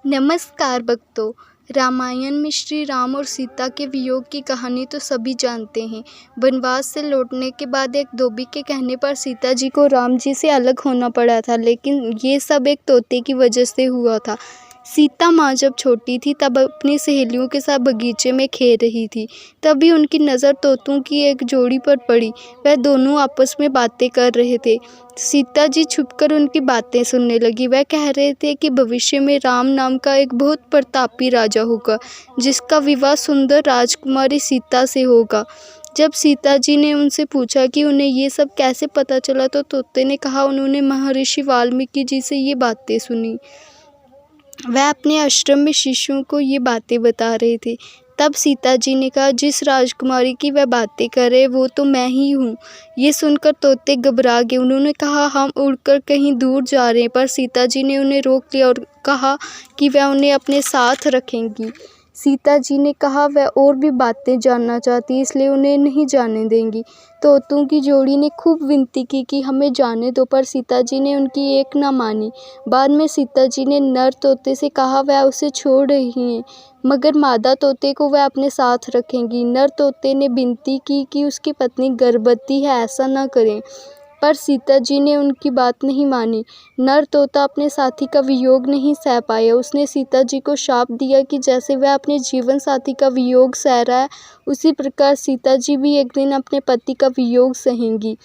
नमस्कार भक्तों। रामायण में श्री राम और सीता के वियोग की कहानी तो सभी जानते हैं। वनवास से लौटने के बाद एक धोबी के कहने पर सीता जी को राम जी से अलग होना पड़ा था, लेकिन ये सब एक तोते की वजह से हुआ था। सीता माँ जब छोटी थी तब अपनी सहेलियों के साथ बगीचे में खेल रही थी। तभी उनकी नज़र तोतों की एक जोड़ी पर पड़ी। वह दोनों आपस में बातें कर रहे थे। सीता जी छुपकर उनकी बातें सुनने लगी। वह कह रहे थे कि भविष्य में राम नाम का एक बहुत प्रतापी राजा होगा, जिसका विवाह सुंदर राजकुमारी सीता से होगा। जब सीता जी ने उनसे पूछा कि उन्हें ये सब कैसे पता चला, तो तोते ने कहा उन्होंने महर्षि वाल्मीकि जी से ये बातें सुनी। वह अपने आश्रम में शिष्यों को ये बातें बता रहे थे। तब सीता जी ने कहा, जिस राजकुमारी की वह बातें करे वो तो मैं ही हूँ। ये सुनकर तोते घबरा गए। उन्होंने कहा, हम उड़कर कहीं दूर जा रहे हैं, पर सीता जी ने उन्हें रोक लिया और कहा कि वह उन्हें अपने साथ रखेंगी। सीता जी ने कहा वह और भी बातें जानना चाहती, इसलिए उन्हें नहीं जाने देंगी। तोतों की जोड़ी ने खूब विनती की कि हमें जाने दो, पर सीता जी ने उनकी एक ना मानी। बाद में सीता जी ने नर तोते से कहा वह उसे छोड़ रही हैं, मगर मादा तोते को वह अपने साथ रखेंगी। नर तोते ने विनती की कि उसकी पत्नी गर्भवती है, ऐसा न करें, पर सीता जी ने उनकी बात नहीं मानी। नर तोता अपने साथी का वियोग नहीं सह पाया। उसने सीता जी को शाप दिया कि जैसे वह अपने जीवन साथी का वियोग सह रहा है, उसी प्रकार सीता जी भी एक दिन अपने पति का वियोग सहेंगी।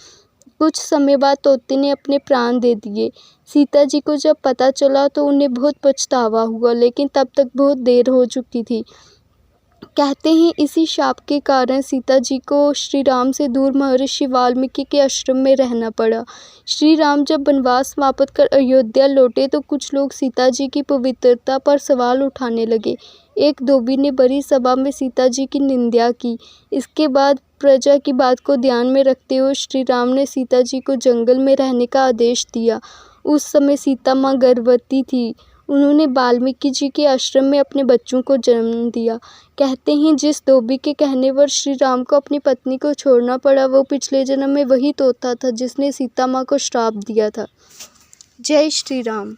कुछ समय बाद तोते ने अपने प्राण दे दिए। सीता जी को जब पता चला तो उन्हें बहुत पछतावा हुआ, लेकिन तब तक बहुत देर हो चुकी थी। कहते हैं इसी शाप के कारण सीता जी को श्री राम से दूर महर्षि वाल्मीकि के आश्रम में रहना पड़ा। श्री राम जब वनवास समाप्त कर अयोध्या लौटे तो कुछ लोग सीता जी की पवित्रता पर सवाल उठाने लगे। एक धोबी ने बड़ी सभा में सीता जी की निंदा की। इसके बाद प्रजा की बात को ध्यान में रखते हुए श्री राम ने सीता जी को जंगल में रहने का आदेश दिया। उस समय सीता माँ गर्भवती थी। उन्होंने वाल्मीकि जी के आश्रम में अपने बच्चों को जन्म दिया। कहते हैं जिस धोबी के कहने पर श्री राम को अपनी पत्नी को छोड़ना पड़ा, वो पिछले जन्म में वही तोता था जिसने सीता माँ को श्राप दिया था। जय श्री राम।